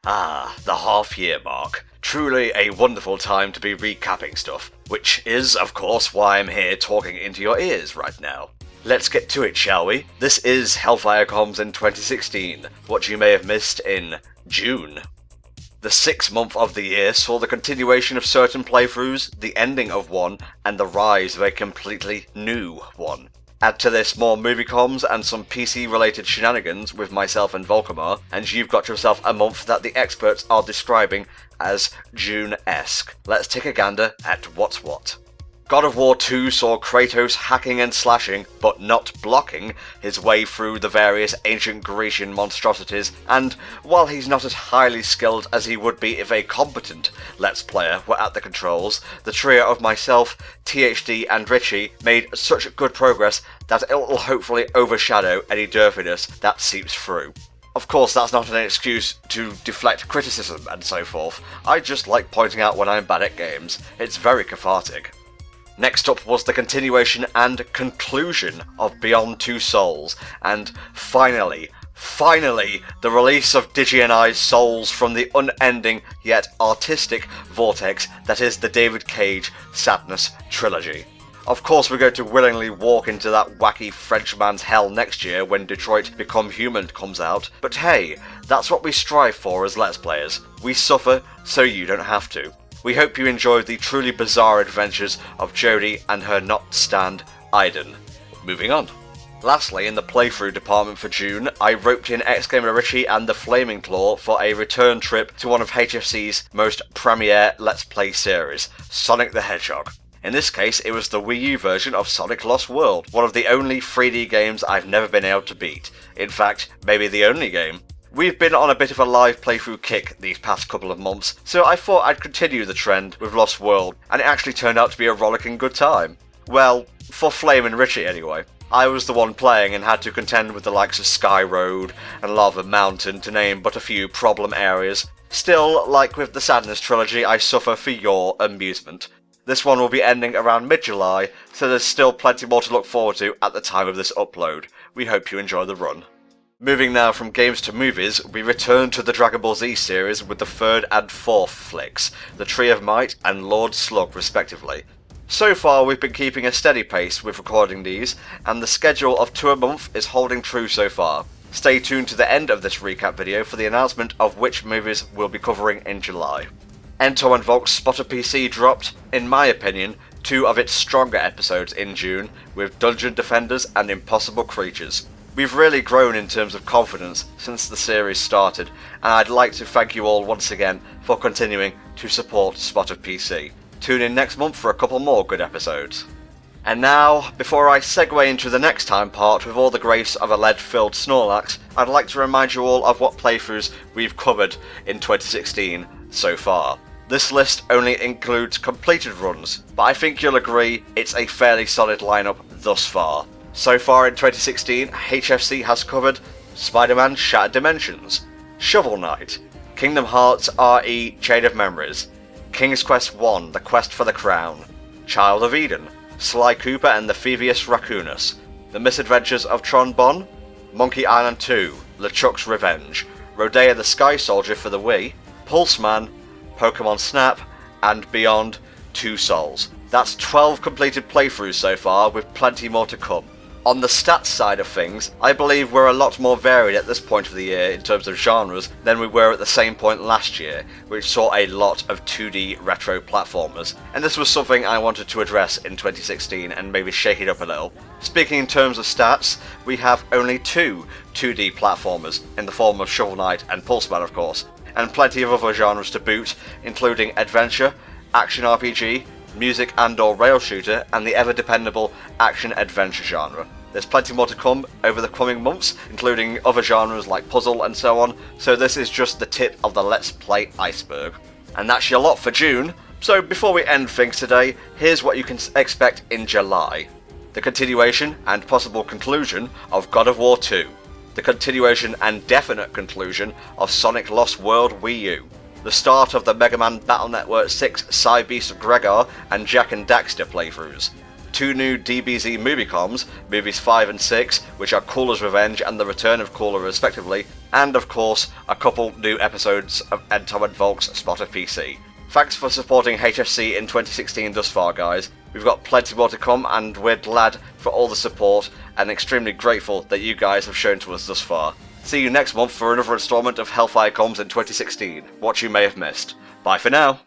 Ah, the half-year mark. Truly a wonderful time to be recapping stuff, which is, of course, why I'm here talking into your ears right now. Let's get to it, shall we? This is HellfireComms in 2016, what you may have missed in June. The 6th month of the year saw the continuation of certain playthroughs, the ending of one, and the rise of a completely new one. Add to this more movie comms and some PC related shenanigans with myself and Volk, and you've got yourself a month that the experts are describing as June-esque. Let's take a gander at what's what. God of War 2 saw Kratos hacking and slashing, but not blocking, his way through the various ancient Grecian monstrosities, and while he's not as highly skilled as he would be if a competent Let's Player were at the controls, the trio of myself, THD and Richie made such good progress that it will hopefully overshadow any derpiness that seeps through. Of course, that's not an excuse to deflect criticism and so forth. I just like pointing out when I'm bad at games. It's very cathartic. Next up was the continuation and conclusion of Beyond Two Souls, and finally, the release of Digi and I's souls from the unending yet artistic vortex that is the David Cage Sadness trilogy. Of course, we're going to willingly walk into that wacky Frenchman's hell next year when Detroit Become Human comes out, but hey, that's what we strive for as Let's Players. We suffer so you don't have to. We hope you enjoyed the truly bizarre adventures of Jodie and her not-stand Aiden. Moving on. Lastly, in the playthrough department for June, I roped in X-Gamer Richie and the Flaming Claw for a return trip to one of HFC's most premiere Let's Play series, Sonic the Hedgehog. In this case, it was the Wii U version of Sonic Lost World, one of the only 3D games I've never been able to beat. In fact, maybe the only game. We've been on a bit of a live playthrough kick these past couple of months, so I thought I'd continue the trend with Lost World, and it actually turned out to be a rollicking good time. Well, for Flame and Richie anyway. I was the one playing and had to contend with the likes of Sky Road and Lava Mountain to name but a few problem areas. Still, like with the Sadness trilogy, I suffer for your amusement. This one will be ending around mid-July, so there's still plenty more to look forward to at the time of this upload. We hope you enjoy the run. Moving now from games to movies, we return to the Dragon Ball Z series with the 3rd and 4th flicks, The Tree of Might and Lord Slug respectively. So far we've been keeping a steady pace with recording these, and the schedule of 2 a month is holding true so far. Stay tuned to the end of this recap video for the announcement of which movies we'll be covering in July. NTom and Volk's Spot of PC dropped, in my opinion, 2 of its stronger episodes in June, with Dungeon Defenders and Impossible Creatures. We've really grown in terms of confidence since the series started, and I'd like to thank you all once again for continuing to support Spot of PC. Tune in next month for a couple more good episodes. And now, before I segue into the next time part with all the grace of a lead-filled Snorlax, I'd like to remind you all of what playthroughs we've covered in 2016 so far. This list only includes completed runs, but I think you'll agree it's a fairly solid lineup thus far. So far in 2016, HFC has covered Spider-Man Shattered Dimensions, Shovel Knight, Kingdom Hearts RE Chain of Memories, King's Quest I The Quest for the Crown, Child of Eden, Sly Cooper and the Thievius Raccoonus, The Misadventures of Tron Bonne, Monkey Island 2, LeChuck's Revenge, Rodea the Sky Soldier for the Wii, Pulseman, Pokemon Snap, and Beyond Two Souls. That's 12 completed playthroughs so far, with plenty more to come. On the stats side of things, I believe we're a lot more varied at this point of the year in terms of genres than we were at the same point last year, which saw a lot of 2D retro platformers, and this was something I wanted to address in 2016 and maybe shake it up a little. Speaking in terms of stats, we have only 2 2D platformers, in the form of Shovel Knight and Pulseman of course, and plenty of other genres to boot, including adventure, action RPG, music and/or rail shooter, and the ever-dependable action-adventure genre. There's plenty more to come over the coming months, including other genres like puzzle and so on, so this is just the tip of the Let's Play iceberg. And that's your lot for June, so before we end things today, here's what you can expect in July. The continuation and possible conclusion of God of War 2. The continuation and definite conclusion of Sonic Lost World Wii U. The start of the Mega Man Battle Network 6 Cybeast Gregor and Jak and Daxter playthroughs. 2 new DBZ movie comms, movies 5 and 6, which are Cooler's Revenge and The Return of Cooler respectively, and of course, a couple new episodes of NTom and Volk's Spot of PC. Thanks for supporting HFC in 2016 thus far, guys. We've got plenty more to come, and we're glad for all the support and extremely grateful that you guys have shown to us thus far. See you next month for another installment of HellfireComms in 2016, what you may have missed. Bye for now!